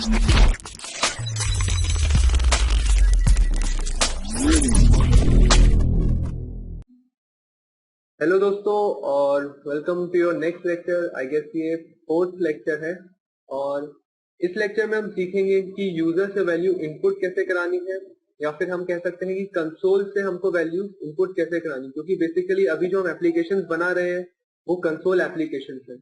Hello दोस्तों और welcome to your next lecture. I guess ये फोर्थ लेक्चर है और इस लेक्चर में हम सीखेंगे कि यूजर से वैल्यू इनपुट कैसे करानी है, या फिर हम कह सकते हैं कि कंसोल से हमको वैल्यू इनपुट कैसे करानी, क्योंकि बेसिकली अभी जो हम एप्लीकेशंस बना रहे हैं वो कंसोल एप्लीकेशंस है।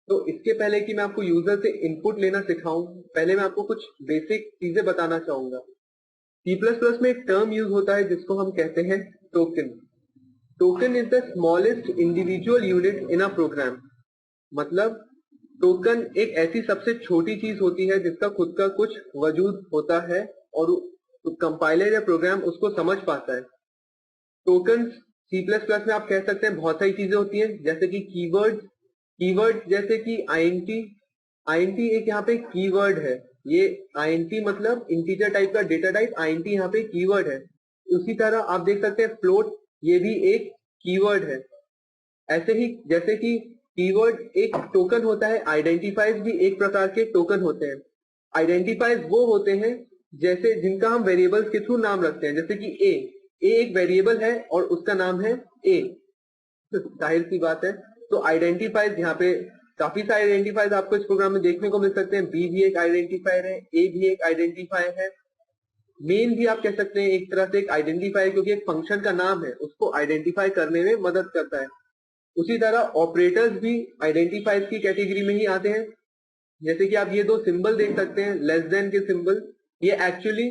तो इसके पहले कि मैं आपको यूजर से इनपुट लेना सिखाऊं, पहले मैं आपको कुछ बेसिक चीजें बताना चाहूंगा। C++ में एक टर्म यूज होता है जिसको हम कहते हैं token. Token is the smallest individual unit in a program. मतलब टोकन एक ऐसी सबसे छोटी चीज होती है जिसका खुद का कुछ वजूद होता है और कंपाइलर या प्रोग्राम उसको समझ पाता है। टोकन C++ में आप कह सकते हैं बहुत सारी चीजें होती हैं, जैसे कि कीवर्ड जैसे कि INT एक यहाँ पे कीवर्ड है। ये INT मतलब इंटीजर टाइप का डेटा टाइप, INT यहाँ पे कीवर्ड है। उसी तरह आप देख सकते हैं फ्लोट, ये भी एक कीवर्ड है। ऐसे ही जैसे कि कीवर्ड एक टोकन होता है, आइडेंटिफायर्स भी एक प्रकार के टोकन होते हैं। आइडेंटिफायर्स वो होते हैं जैसे जिनका हम वेरिएबल्स के थ्रू नाम रखते हैं, जैसे कि ए एक वेरिएबल है और उसका नाम है ए, जाहिर सी बात है। तो आइडेंटिफायर्स यहाँ पे काफी सारे आइडेंटिफायर्स आपको इस प्रोग्राम में देखने को मिल सकते हैं। बी भी एक आइडेंटिफायर है, ए भी एक आइडेंटिफायर है, मेन भी आप कह सकते हैं एक तरह से एक आइडेंटिफायर, क्योंकि एक फंक्शन का नाम है, उसको आइडेंटिफाई करने में मदद करता है। उसी तरह ऑपरेटर्स भी आइडेंटिफायर्स की कैटेगरी में ही आते हैं। जैसे कि आप ये दो सिंबल देख सकते हैं, लेस देन के सिंबल, ये एक्चुअली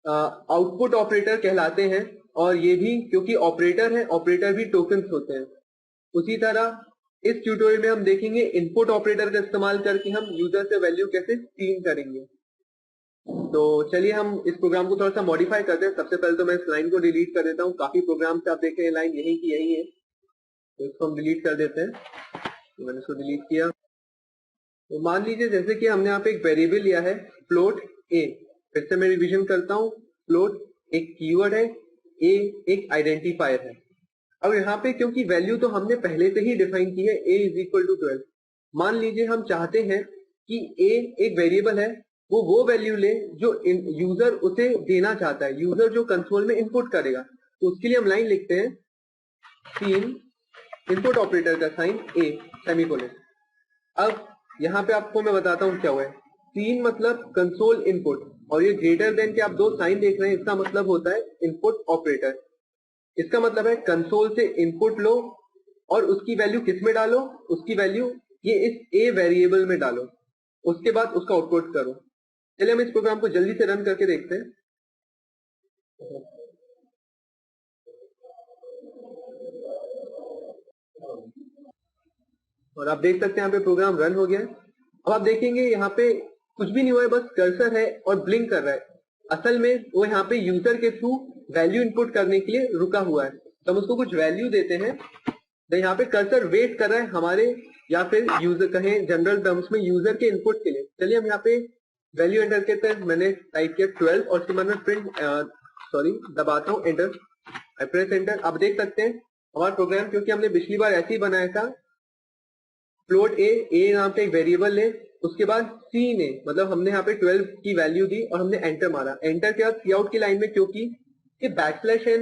आउटपुट ऑपरेटर कहलाते हैं, और ये भी क्योंकि ऑपरेटर है, ऑपरेटर भी टोकन्स होते हैं। उसी तरह इस ट्यूटोरियल में हम देखेंगे इनपुट ऑपरेटर का इस्तेमाल करके हम यूजर से वैल्यू कैसे स्ट्रीम करेंगे। तो चलिए हम इस प्रोग्राम को थोड़ा सा मॉडिफाई करते हैं। सबसे पहले तो मैं इस लाइन को डिलीट कर देता हूँ। काफी प्रोग्राम से आप देख रहे हैं लाइन यही की यही है, तो इसको हम डिलीट कर देते हैं। तो मैंने इसको डिलीट किया। तो मान लीजिए जैसे कि हमने यहाँ पे एक वेरिएबल लिया है फ्लोट ए। फिर से मैं रिवीजन करता हूँ, फ्लोट एक कीवर्ड है, ए एक आइडेंटिफायर है। अब यहाँ पे क्योंकि वैल्यू तो हमने पहले से ही डिफाइन की है, a इज इक्वल टू 12। मान लीजिए हम चाहते हैं कि a एक वेरिएबल है, वो वैल्यू ले जो यूजर उसे देना चाहता है, यूजर जो कंसोल में इनपुट करेगा। तो उसके लिए हम लाइन लिखते हैं सीन इनपुट ऑपरेटर का साइन a सेमीकोलन। अब यहाँ पे आपको मैं बताता हूँ क्या हुआ है। सीन मतलब कंसोल इनपुट, और ये ग्रेटर देन के आप दो साइन देख रहे हैं, इसका मतलब होता है इनपुट ऑपरेटर। इसका मतलब है कंसोल से इनपुट लो और उसकी वैल्यू किस में डालो, उसकी वैल्यू ये इस ए वेरिएबल में डालो, उसके बाद उसका आउटपुट करो। चलिए हम इस प्रोग्राम को जल्दी से रन करके देखते हैं। और आप देख सकते हैं यहाँ पे प्रोग्राम रन हो गया है। अब आप देखेंगे यहाँ पे कुछ भी नहीं हुआ है, बस कर्सर है और ब्लिंक कर रहा है। असल में वो यहाँ पे यूजर के थ्रू वैल्यू इनपुट करने के लिए रुका हुआ है। तो हम उसको कुछ वैल्यू देते हैं, तो यहाँ पे कर्सर वेट कर रहा है हमारे, या फिर यूजर कहें जनरल टर्म्स में यूजर के इनपुट के लिए। चलिए हम यहाँ पे वैल्यू एंटर करते हैं। मैंने टाइप किया 12 और उसके बाद में प्रिंट दबाता हूँ एंटर, आई प्रेस एंटर। आप देख सकते हैं हमारा प्रोग्राम, क्योंकि हमने पिछली बार ऐसे ही बनाया था, फ्लोट ए नाम पे एक वेरिएबल ले, उसके बाद सीन ए मतलब हमने यहाँ पे 12 की वैल्यू दी और हमने एंटर मारा। एंटर के बाद सी आउट की लाइन में, क्योंकि ये बैकस्लैश एन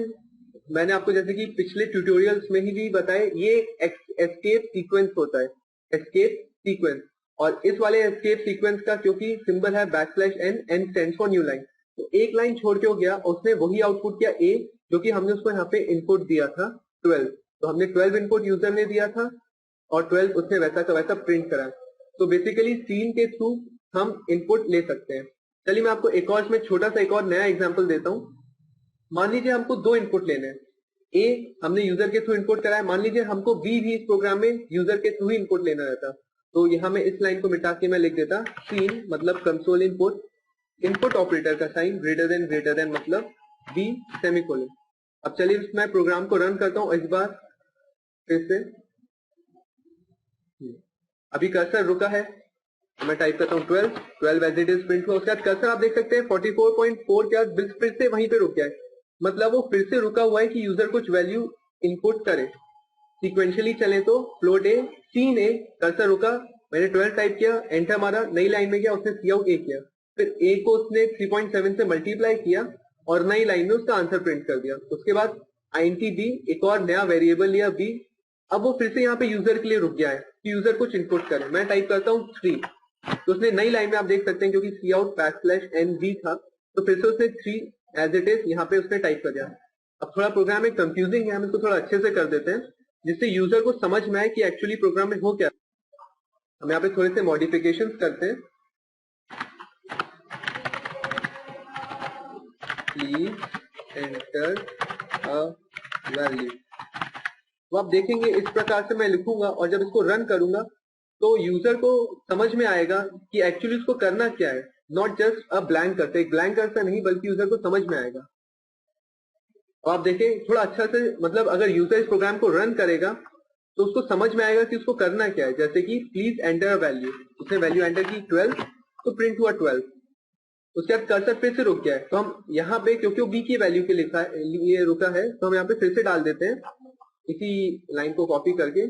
मैंने आपको जैसे कि पिछले ट्यूटोरियल्स में ही भी बताया, ये एस्केप सीक्वेंस होता है, एस्केप सीक्वेंस। और इस वाले एस्केप सीक्वेंस का क्योंकि सिंबल है backslash n, n stand for new line, तो एक लाइन छोड़ के हो गया, उसने वही आउटपुट किया ए, जो कि हमने उसको यहाँ पे इनपुट दिया था 12। तो हमने 12 इनपुट यूजर ने दिया था और 12 उसने वैसा का वैसा प्रिंट करा। तो बेसिकली सीन के थ्रू हम इनपुट ले सकते हैं। चलिए मैं आपको एक और इसमें छोटा सा एक और नया एग्जांपल देता हूं। मान लीजिए हमको दो इनपुट लेने हैं, ए हमने यूजर के थ्रू इनपुट करा है, मान लीजिए हमको बी भी इस प्रोग्राम में यूजर के थ्रू ही इनपुट लेना रहता। तो यहाँ मैं इस लाइन को मिटा के मैं लिख देता सीन मतलब कंसोल इनपुट, इनपुट ऑपरेटर का साइन ग्रेटर देन मतलब बी सेमीकोलन। अब चलिए मैं प्रोग्राम को रन करता हूँ इस बार फिर से। अभी कर्सर रुका है, मैं टाइप करता हूँ 12 एज इट इज प्रिंट हुआ। उसके बाद कर्सर आप देख सकते हैं 44.4 के बाद फिर से वहीं पे रुक गया है, मतलब वो फिर से रुका हुआ है कि यूजर कुछ वैल्यू इनपुट करे। सीक्वेंशियली चले तो फ्लोट ए सीन ए, कर्सर रुका मैंने 12 टाइप किया, एंटर मारा, नई लाइन में गया, उसने सी आउट ए किया, फिर ए को उसने 3.7 से मल्टीप्लाई किया और नई लाइन में उसका आंसर प्रिंट कर दिया। उसके बाद आईएनटी बी, एक और नया वेरिएबल लिया बी। अब वो फिर से यहाँ पे यूजर के लिए रुक गया है कि यूजर कुछ इनपुट करे। मैं टाइप करता हूँ 3, तो उसने नई लाइन में आप देख सकते हैं क्योंकि सी आउट /n b था, तो फिर से उसने 3 एज इट इज यहाँ पे उसने टाइप कर दिया। अब थोड़ा प्रोग्राम एक कंफ्यूजिंग है, हम इसको थोड़ा अच्छे से कर देते हैं जिससे यूजर को समझ में आए कि एक्चुअली प्रोग्राम में हो क्या। हम यहाँ पे थोड़े से मॉडिफिकेशन करते हैं। प्लीज एंटर अ वैल्यू, तो आप देखेंगे इस प्रकार से मैं लिखूंगा और जब इसको रन करूंगा तो यूजर को समझ में आएगा कि एक्चुअली इसको करना क्या है, not just a blank cursor, एक ब्लैंक कर्सर नहीं बल्कि यूजर को समझ में आएगा। और आप देखें थोड़ा अच्छा से, मतलब अगर यूजर इस प्रोग्राम को रन करेगा तो उसको समझ में आएगा कि उसको करना क्या है। जैसे कि प्लीज एंटर अ वैल्यू, उसने वैल्यू एंटर की 12, तो प्रिंट हुआ 12। उसके बाद कर्सर फिर से रुक गया है, तो हम यहाँ पे क्योंकि वो बी की वैल्यू के लिखा है, ये रुका है, तो हम यहाँ पे फिर से डाल देते हैं इसी लाइन को कॉपी करके,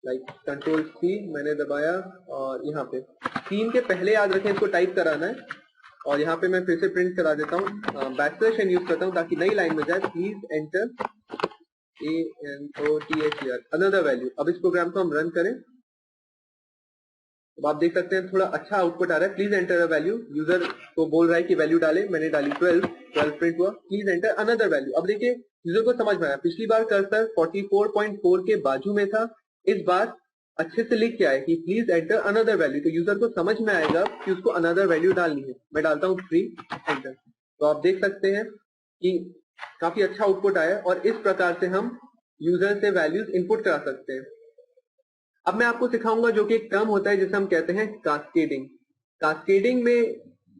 लाइक कंट्रोल सी मैंने दबाया और यहाँ पे 3 के पहले याद रखें इसको टाइप कराना है। और यहाँ पे मैं फिर से प्रिंट करा देता हूँ, \n यूज करता हूँ ताकि नई लाइन में जाए, please enter ANOTHER another value. अब इस प्रोग्राम को हम रन करें, अब आप देख सकते हैं थोड़ा अच्छा आउटपुट आ रहा है। Please enter a value, user को बोल रहा है कि वैल्यू डाले, मैंने डाली 12 प्रिंट हुआ। प्लीज एंटर अनदर वैल्यू, अब देखिए यूजर को समझ में आया। पिछली बार कर्सर 44.4 के बाजू में था, इस बार अच्छे से लिख के आए कि प्लीज एंटर अनदर वैल्यू, तो यूजर को समझ में आएगा कि उसको अनदर वैल्यू डालनी है। मैं डालता हूँ 3 एंटर, तो आप देख सकते हैं कि काफी अच्छा आउटपुट आया और इस प्रकार से हम यूजर से वैल्यूज इनपुट करा सकते हैं। अब मैं आपको सिखाऊंगा जो कि एक टर्म होता है जिसे हम कहते हैं कास्केडिंग। कास्केडिंग में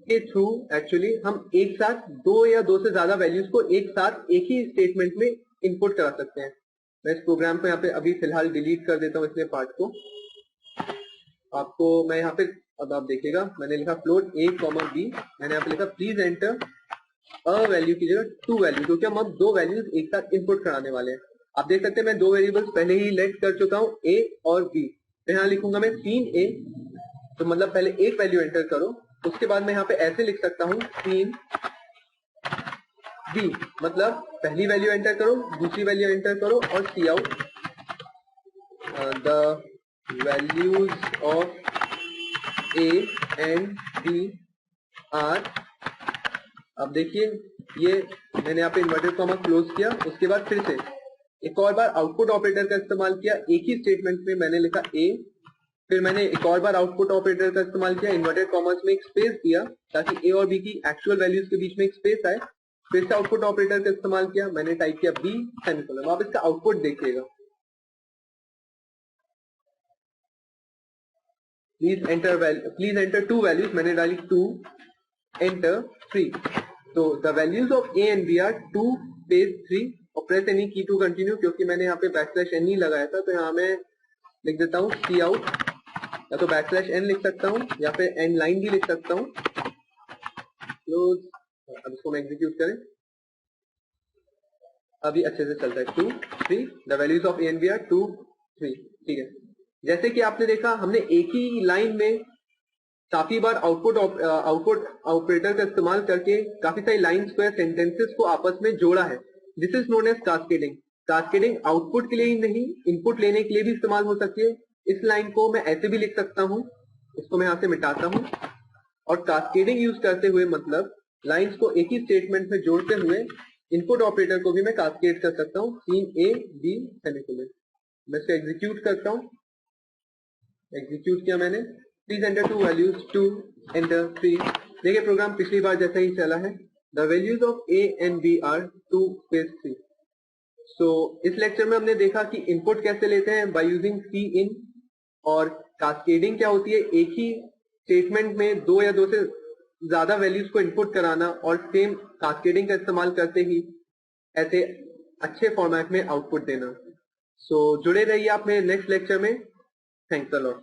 के थ्रू एक्चुअली हम एक साथ 2 या 2 से ज्यादा वैल्यूज को एक साथ एक ही स्टेटमेंट में इनपुट करा सकते हैं। मैं इस प्रोग्राम को यहाँ पे अभी फिलहाल डिलीट कर देता हूँ, इसलिए पार्ट को आपको मैं यहाँ पे, अब आप देखिएगा मैंने लिखा फ्लोट a, b, मैंने यहाँ पे लिखा प्लीज एंटर अ वैल्यू की जगह 2 वैल्यू, क्योंकि हम अब 2 वैल्यूज एक साथ इनपुट कराने वाले हैं। आप देख सकते हैं मैं 2 वेरिएबल्स पहले ही लेट कर चुका हूँ, a और b। तो यहाँ लिखूंगा मैं 3a, तो मतलब पहले एक वैल्यू एंटर करो, उसके बाद मैं यहाँ पे ऐसे लिख सकता हूँ 3b, मतलब पहली वैल्यू एंटर करो, दूसरी वैल्यू एंटर करो और see out the values of a and b are. अब देखिए ये मैंने यहाँ पे इन्वर्टेड कॉमा क्लोज किया, उसके बाद फिर से एक और बार आउटपुट ऑपरेटर का इस्तेमाल किया, एक ही स्टेटमेंट में मैंने लिखा a, फिर मैंने एक और बार आउटपुट ऑपरेटर का इस्तेमाल किया, इन्वर्टेड कॉमर्स में एक स्पेस दिया ताकि a और b की एक्चुअल वैल्यूज के बीच में एक स्पेस आए, फिर से आउटपुट ऑपरेटर का इस्तेमाल किया, मैंने टाइप किया b सेमीकोलन। आप इसका आउटपुट देखिएगा, प्लीज एंटर 2 वैल्यूज, मैंने डाली 2 एंटर 3, तो the values of a and b are 2 space 3 और press any key to continue, क्योंकि मैंने यहाँ पे \n ही लगाया था, तो यहाँ मैं लिख देता हूँ सी आउट, या तो \n लिख सकता हूँ या फिर एंड लाइन भी लिख सकता हूँ क्लोज। अब इसको मैं एग्जीक्यूट करें, अभी अच्छे से चलता है 2 3, the values of a and b are 2 3, ठीक है। जैसे कि आपने देखा हमने एक ही लाइन में काफी बार आउटपुट ऑपरेटर का इस्तेमाल करके काफी सारी लाइंस को या सेंटेंसेस को आपस में जोड़ा है। This is known as cascading. Cascading output के लिए ही नहीं, इनपुट लेने के लिए भी इस्तेमाल हो सकती है। इस लाइन को मैं ऐसे भी लिख सकता हूँ, इसको मैं यहाँ से मिटाता हूँ, और कास्केडिंग यूज करते हुए मतलब लाइंस को एक ही स्टेटमेंट में जोड़ते हुए इनपुट ऑपरेटर को भी मैं कास्केड कर सकता हूँ, 3a b सेमीकोलन। मैं इसको एग्जीक्यूट करता हूँ, एग्जीक्यूट किया मैंने, प्लीज एंटर 2 वैल्यूज 2 एंटर 3। देखिए प्रोग्राम पिछली बार जैसा ही चला है, the values of a and b are 2 space 3। So इस लेक्चर में हमने देखा कि इनपुट कैसे लेते हैं बाय यूजिंग सी इन, और कास्केडिंग क्या होती है, एक ही स्टेटमेंट में 2 या 2 से ज्यादा वैल्यूज को इनपुट कराना और सेम कास्केडिंग का इस्तेमाल करते ही ऐसे अच्छे फॉर्मेट में आउटपुट देना। सो जुड़े रहिए आप मेरे नेक्स्ट लेक्चर में। Thanks a lot.